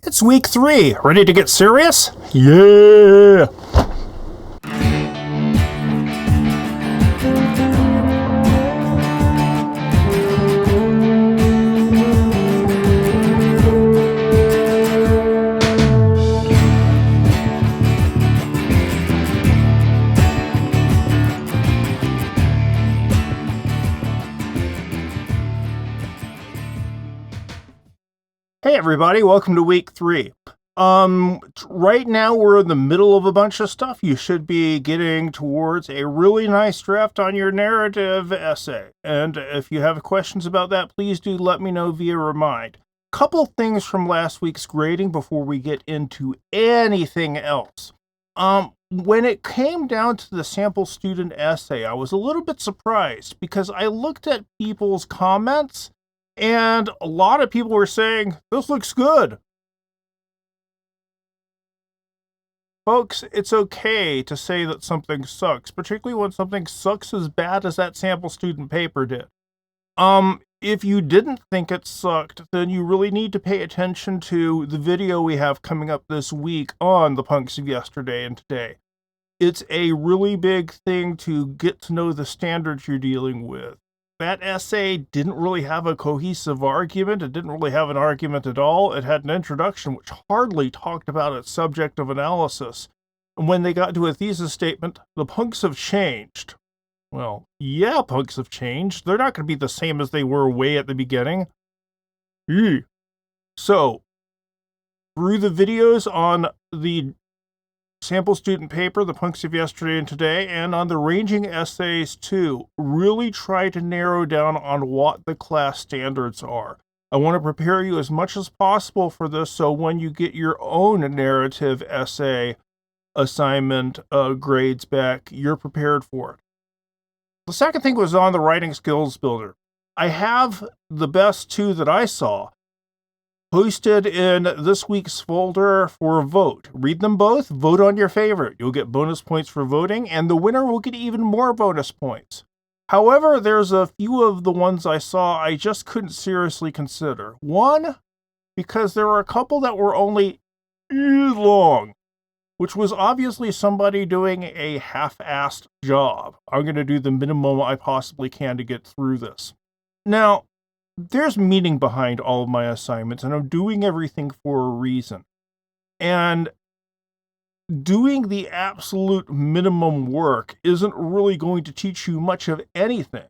It's week 3. Ready to get serious? Yeah! Hey everybody, welcome to week 3. Right now we're in the middle of a bunch of stuff. You should be getting towards a really nice draft on your narrative essay. And if you have questions about that, please do let me know via Remind. Couple things from last week's grading before we get into anything else. When it came down to the sample student essay, I was a little bit surprised because I looked at people's comments and a lot of people were saying, this looks good. Folks, it's okay to say that something sucks, particularly when something sucks as bad as that sample student paper did. If you didn't think it sucked, then you really need to pay attention to the video we have coming up this week on the punks of yesterday and today. It's a really big thing to get to know the standards you're dealing with. That essay didn't really have a cohesive argument. It didn't really have an argument at all. It had an introduction which hardly talked about its subject of analysis. And when they got to a thesis statement, the punks have changed. Well, yeah, punks have changed. They're not going to be the same as they were way at the beginning. So, through the videos on the sample student paper, the punks of yesterday and today, and on the ranging essays too, really try to narrow down on what the class standards are. I want to prepare you as much as possible for this, so when you get your own narrative essay assignment grades back, you're prepared for it. The second thing was on the writing skills builder. I have the best 2 that I saw posted in this week's folder for a vote. Read them both, vote on your favorite. You'll get bonus points for voting, and the winner will get even more bonus points. However, there's a few of the ones I saw I just couldn't seriously consider. One, because there were a couple that were only long, which was obviously somebody doing a half-assed job. I'm going to do the minimum I possibly can to get through this. Now, there's meaning behind all of my assignments, and I'm doing everything for a reason. And doing the absolute minimum work isn't really going to teach you much of anything.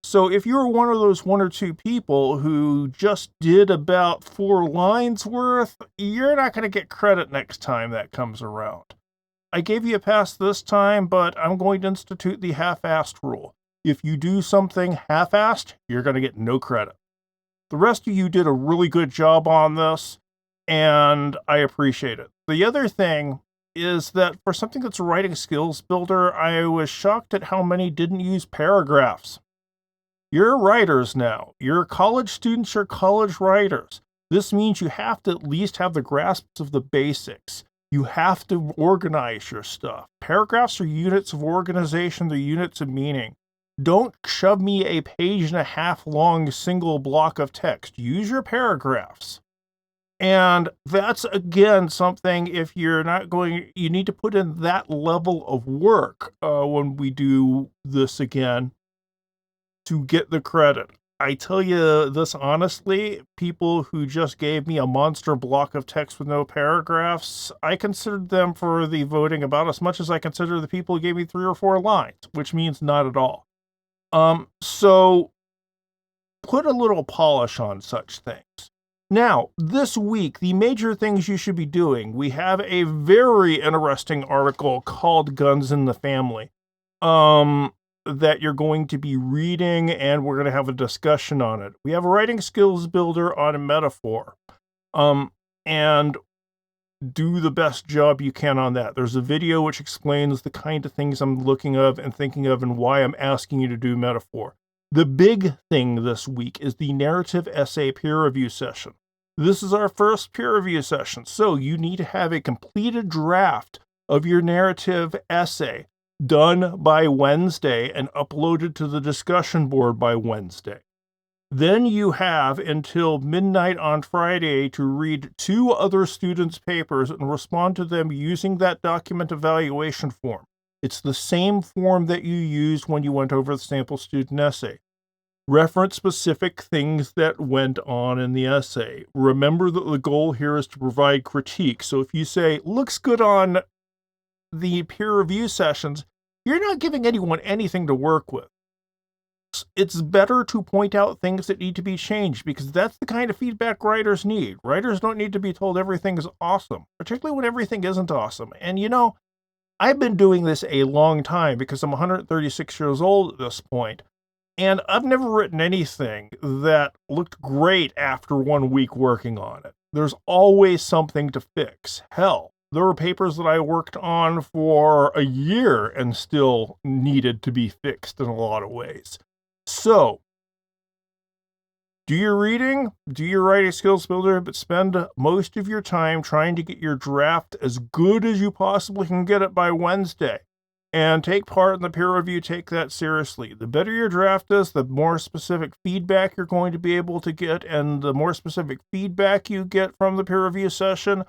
So if you're one of those 1 or 2 people who just did about 4 lines worth, you're not going to get credit next time that comes around. I gave you a pass this time, but I'm going to institute the half-assed rule. If you do something half-assed, you're going to get no credit. The rest of you did a really good job on this, and I appreciate it. The other thing is that for something that's a writing skills builder, I was shocked at how many didn't use paragraphs. You're writers now. You're college students, you're college writers. This means you have to at least have the grasps of the basics. You have to organize your stuff. Paragraphs are units of organization, they're units of meaning. Don't shove me a 1.5-page long single block of text. Use your paragraphs. And that's, again, something if you're not going, you need to put in that level of work when we do this again to get the credit. I tell you this honestly, people who just gave me a monster block of text with no paragraphs, I considered them for the voting about as much as I consider the people who gave me 3 or 4 lines, which means not at all. So put a little polish on such things. Now, this week, the major things you should be doing, we have a very interesting article called Guns in the Family, that you're going to be reading, and we're going to have a discussion on it. We have a writing skills builder on a metaphor, and do the best job you can on that. There's a video which explains the kind of things I'm looking of and thinking of and why I'm asking you to do metaphor. The big thing this week is the narrative essay peer review session. This is our first peer review session, so you need to have a completed draft of your narrative essay done by Wednesday and uploaded to the discussion board by Wednesday. Then you have until midnight on Friday to read 2 other students' papers and respond to them using that document evaluation form. It's the same form that you used when you went over the sample student essay. Reference specific things that went on in the essay. Remember that the goal here is to provide critique. So if you say, looks good on the peer review sessions, you're not giving anyone anything to work with. It's better to point out things that need to be changed because that's the kind of feedback writers need. Writers don't need to be told everything is awesome, particularly when everything isn't awesome. And I've been doing this a long time because I'm 136 years old at this point, and I've never written anything that looked great after 1 week working on it. There's always something to fix. Hell, there were papers that I worked on for a year and still needed to be fixed in a lot of ways. So, do your reading, do your writing skills builder, but spend most of your time trying to get your draft as good as you possibly can get it by Wednesday. And take part in the peer review, take that seriously. The better your draft is, the more specific feedback you're going to be able to get, and the more specific feedback you get from the peer review session,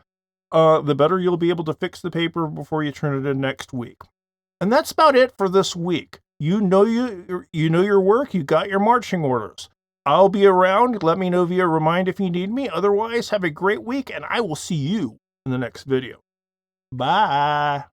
the better you'll be able to fix the paper before you turn it in next week. And that's about it for this week. You know your work, you got your marching orders. I'll be around. Let me know via Remind if you need me. Otherwise, have a great week, and I will see you in the next video. Bye.